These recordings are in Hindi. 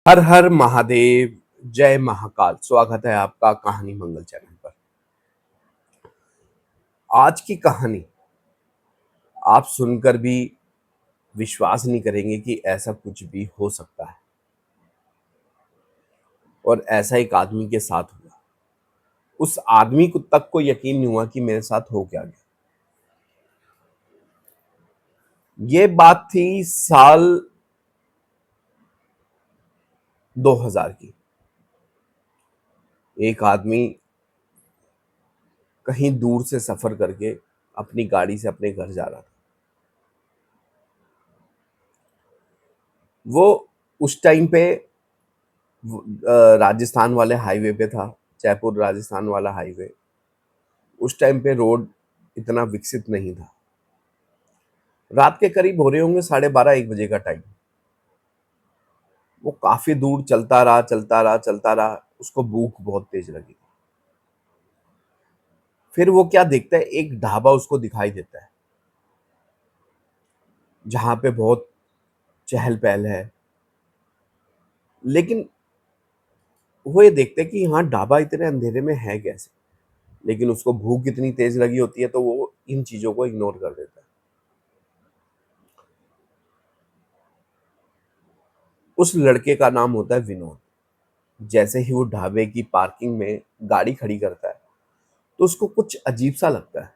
हर हर महादेव। जय महाकाल। स्वागत है आपका कहानी मंगल चैनल पर। आज की कहानी आप सुनकर भी विश्वास नहीं करेंगे कि ऐसा कुछ भी हो सकता है। और ऐसा एक आदमी के साथ हुआ। उस आदमी को तक को यकीन नहीं हुआ कि मेरे साथ हो क्या गया। ये बात थी साल 2000 की। एक आदमी कहीं दूर से सफर करके अपनी गाड़ी से अपने घर जा रहा था। वो उस टाइम पे राजस्थान वाले हाईवे पे था। जयपुर राजस्थान वाला हाईवे। उस टाइम पे रोड इतना विकसित नहीं था। रात के करीब हो रहे होंगे 12:30-1 बजे का टाइम। वो काफी दूर चलता रहा। उसको भूख बहुत तेज लगी। फिर वो क्या देखता है, एक ढाबा उसको दिखाई देता है जहां पे बहुत चहल पहल है। लेकिन वो ये देखता है कि यहाँ ढाबा इतने अंधेरे में है कैसे। लेकिन उसको भूख इतनी तेज लगी होती है तो वो इन चीजों को इग्नोर कर देता है। उस लड़के का नाम होता है विनोद। जैसे ही वो ढाबे की पार्किंग में गाड़ी खड़ी करता है तो उसको कुछ अजीब सा लगता है।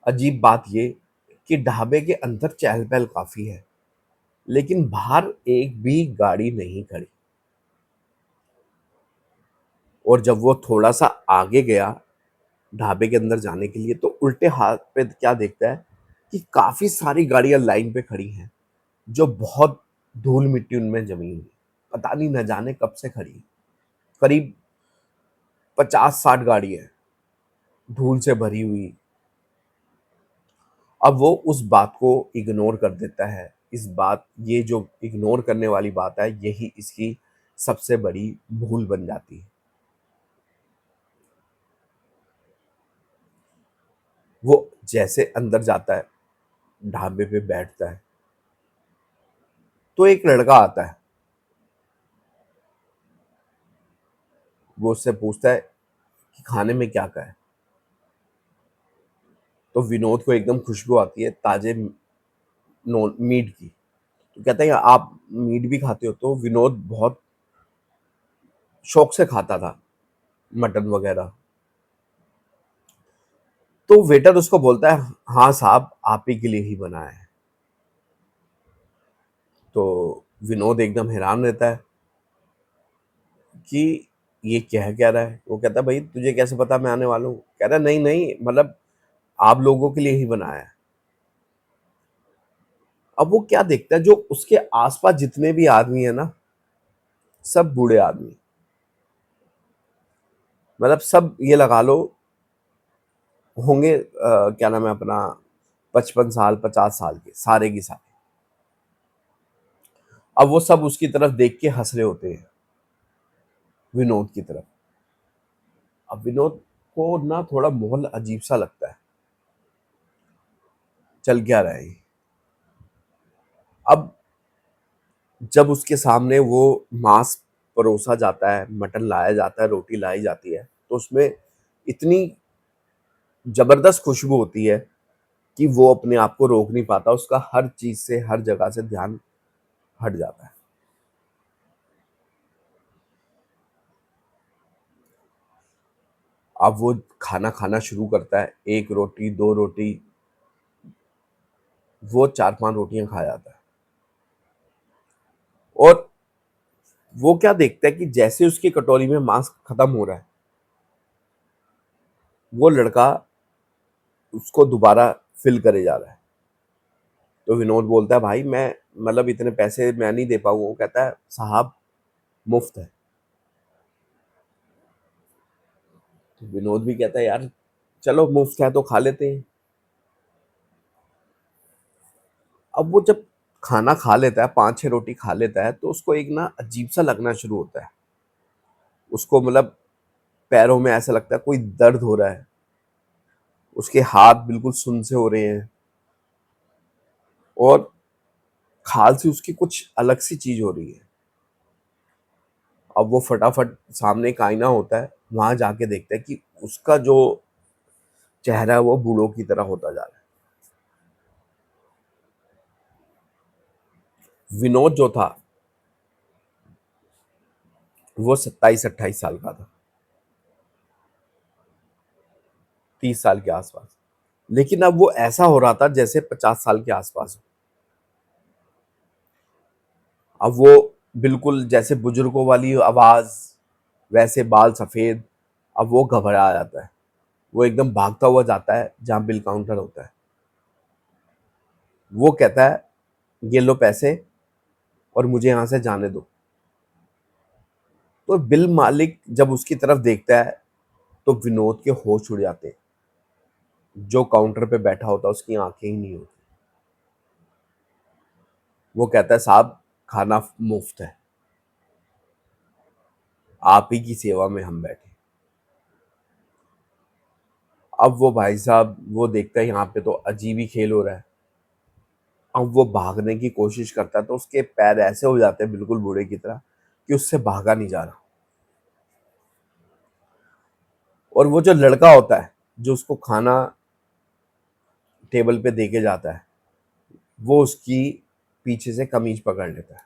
अजीब बात ये कि ढाबे के अंदर चहल पहल काफी है, लेकिन बाहर एक भी गाड़ी नहीं खड़ी। और जब वो थोड़ा सा आगे गया ढाबे के अंदर जाने के लिए तो उल्टे हाथ पे क्या देखता है कि काफी सारी गाड़ियां लाइन पे खड़ी हैं, जो बहुत धूल मिट्टी उनमें जमी हुई है। पता नहीं न जाने कब से खड़ी है। करीब 50-60 गाड़ियां हैं, धूल से भरी हुई। अब वो उस बात को इग्नोर कर देता है। ये जो इग्नोर करने वाली बात है, यही इसकी सबसे बड़ी भूल बन जाती है। वो जैसे अंदर जाता है, ढाबे पे बैठता है, तो एक लड़का आता है। वो उससे पूछता है कि खाने में क्या है। तो विनोद को एकदम खुशबू आती है ताजे मीट की। तो कहता है आप मीट भी खाते हो। तो विनोद बहुत शौक से खाता था मटन वगैरह। तो वेटर उसको बोलता है हाँ साहब, आप ही के लिए ही बनाया है। तो विनोद एकदम हैरान रहता है कि ये कह रहा है। वो कहता है भाई तुझे कैसे पता मैं आने वाला हूँ। कह रहा है नहीं नहीं, मतलब आप लोगों के लिए ही बनाया है। अब वो क्या देखता है, जो उसके आसपास जितने भी आदमी है ना, सब बूढ़े आदमी। मतलब सब ये लगा लो होंगे क्या नाम है अपना, 55 साल 50 साल के सारे की सारे। अब वो सब उसकी तरफ देख के हंस रहे होते हैं, विनोद की तरफ। अब विनोद को ना थोड़ा माहौल अजीब सा लगता है। चल क्या रहा है ये? अब जब उसके सामने वो मांस परोसा जाता है, मटन लाया जाता है, रोटी लाई जाती है, तो उसमें इतनी जबरदस्त खुशबू होती है कि वो अपने आप को रोक नहीं पाता। उसका हर चीज से, हर जगह से ध्यान हट जाता है। अब वो खाना खाना शुरू करता है। एक रोटी, दो रोटी, वो 4-5 रोटियां खा जाता है। और वो क्या देखता है कि जैसे उसकी कटोरी में मांस खत्म हो रहा है, वो लड़का उसको दोबारा फिल करे जा रहा है। तो विनोद बोलता है भाई मैं, मतलब इतने पैसे मैं नहीं दे पाऊंगा। वो कहता है साहब मुफ्त है। तो विनोद भी कहता है यार चलो मुफ्त है तो खा लेते हैं। अब वो जब खाना खा लेता है, 5-6 रोटी खा लेता है, तो उसको एक ना अजीब सा लगना शुरू होता है। उसको मतलब पैरों में ऐसा लगता है कोई दर्द हो रहा है। उसके हाथ बिल्कुल सुन से हो रहे हैं। और खाल से उसकी कुछ अलग सी चीज हो रही है। अब वो फटाफट सामने एक आईना होता है, वहां जाके देखता है कि उसका जो चेहरा है वो बूढ़ों की तरह होता जा रहा है। विनोद जो था वो 27-28 साल का था, 30 साल के आसपास। लेकिन अब वो ऐसा हो रहा था जैसे 50 साल के आसपास हो। अब वो बिल्कुल जैसे बुजुर्गों वाली आवाज, वैसे बाल सफेद। अब वो घबरा जाता है, वो एकदम भागता हुआ जाता है जहां बिल काउंटर होता है। वो कहता है, ये लो पैसे और मुझे यहां से जाने दो। तो बिल मालिक जब उसकी तरफ देखता है तो विनोद के होश उड़ जाते हैं। जो काउंटर पे बैठा होता है उसकी आंखें ही नहीं होती। वो कहता है, साहब खाना मुफ्त है, आप ही की सेवा में हम बैठे। अब वो भाई साहब वो देखता है यहाँ पे तो अजीब ही खेल हो रहा है। अब वो भागने की कोशिश करता है तो उसके पैर ऐसे हो जाते हैं बिल्कुल बूढ़े की तरह कि उससे भागा नहीं जा रहा। और वो जो लड़का होता है जो उसको खाना टेबल पे दे के जाता है, वो उसकी पीछे से कमीज पकड़ लेता है।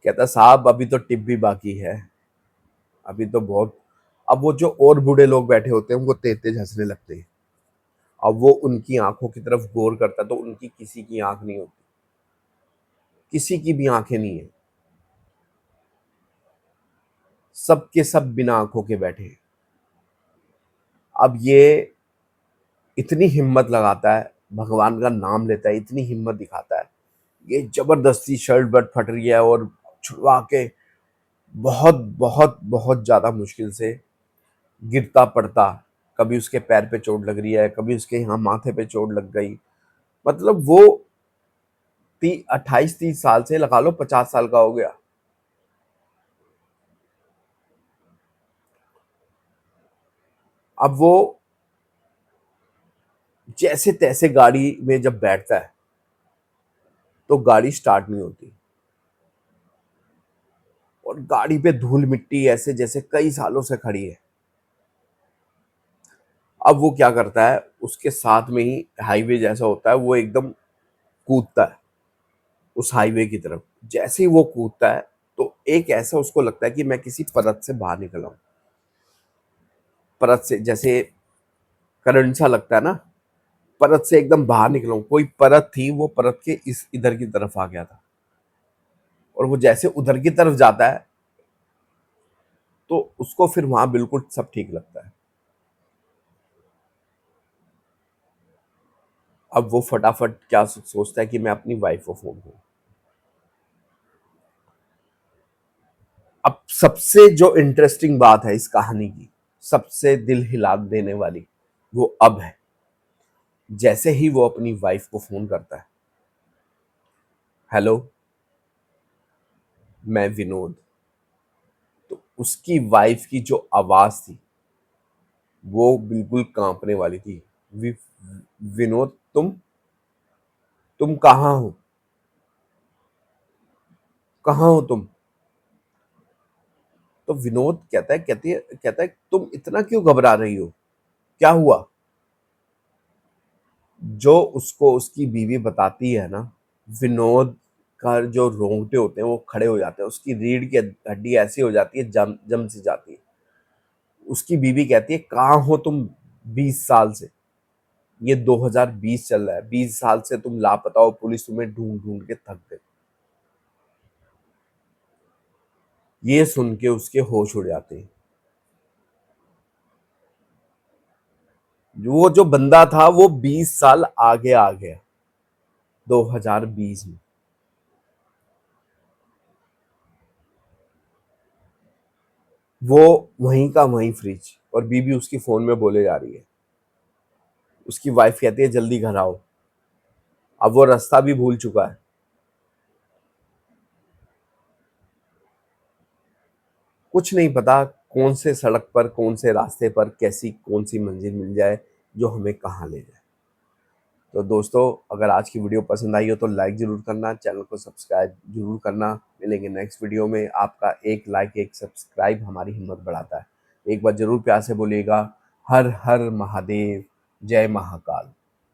कहता, साहब अभी तो टिप भी बाकी है, अभी तो बहुत। अब वो जो और बूढ़े लोग बैठे होते हैं वो तेज तेज हंसने लगते हैं। अब वो उनकी आंखों की तरफ गौर करता है तो उनकी किसी की आंख नहीं होती, किसी की भी आंखें नहीं है। सब के सब बिना आंखों के बैठे हैं। अब ये इतनी हिम्मत लगाता है, भगवान का नाम लेता है, इतनी हिम्मत दिखाता है। ये जबरदस्ती शर्ट बट फट रही है और छुड़वा के बहुत बहुत बहुत ज्यादा मुश्किल से गिरता पड़ता। कभी उसके पैर पे चोट लग रही है, कभी उसके यहाँ माथे पे चोट लग गई। मतलब वो 28-30 साल से लगा लो 50 साल का हो गया। अब वो जैसे तैसे गाड़ी में जब बैठता है तो गाड़ी स्टार्ट नहीं होती और गाड़ी पे धूल मिट्टी ऐसे जैसे कई सालों से खड़ी है। अब वो क्या करता है, उसके साथ में ही हाईवे जैसा होता है, वो एकदम कूदता है उस हाईवे की तरफ। जैसे ही वो कूदता है तो एक ऐसा उसको लगता है कि मैं किसी परत से बाहर निकला हूं। परत से जैसे करंट सा लगता है ना, परत से एकदम बाहर निकला हूं। कोई परत थी, वो परत के इस इधर की तरफ आ गया था। और वो जैसे उधर की तरफ जाता है तो उसको फिर वहां बिल्कुल सब ठीक लगता है। अब वो फटाफट क्या सोचता है कि मैं अपनी वाइफ को फोन करूं। अब सबसे जो इंटरेस्टिंग बात है इस कहानी की, सबसे दिल हिला देने वाली, वो अब है। जैसे ही वो अपनी वाइफ को फोन करता है, हेलो, मैं विनोद, तो उसकी वाइफ की जो आवाज थी वो बिल्कुल कांपने वाली थी। वि, विनोद, तुम कहाँ हो, कहाँ हो तुम? तो विनोद कहता है तुम इतना क्यों घबरा रही हो, क्या हुआ? जो उसको उसकी बीवी बताती है ना, विनोद का जो रोंगटे होते हैं वो खड़े हो जाते हैं, उसकी रीढ़ की हड्डी ऐसी हो जाती है, जम जम सी जाती है। उसकी बीवी कहती है, कहाँ हो तुम 20 साल से? ये 2020 चल रहा है, 20 साल से तुम लापता हो, पुलिस तुम्हें ढूंढ ढूंढ के थक गई। ये सुन के उसके होश उड़ जाते हैं। वो जो बंदा था वो 20 साल आगे आ गया 2020 में। वो वहीं का वहीं फ्रिज, और बीबी उसकी फोन में बोले जा रही है। उसकी वाइफ कहती है, जल्दी घर आओ। अब वो रास्ता भी भूल चुका है। कुछ नहीं पता कौन से सड़क पर, कौन से रास्ते पर, कैसी कौन सी मंजिल मिल जाए जो हमें कहाँ ले जाए। तो दोस्तों, अगर आज की वीडियो पसंद आई हो तो लाइक जरूर करना, चैनल को सब्सक्राइब जरूर करना। मिलेंगे नेक्स्ट वीडियो में। आपका एक लाइक, एक सब्सक्राइब हमारी हिम्मत बढ़ाता है। एक बार ज़रूर प्यार से बोलिएगा, हर हर महादेव, जय महाकाल।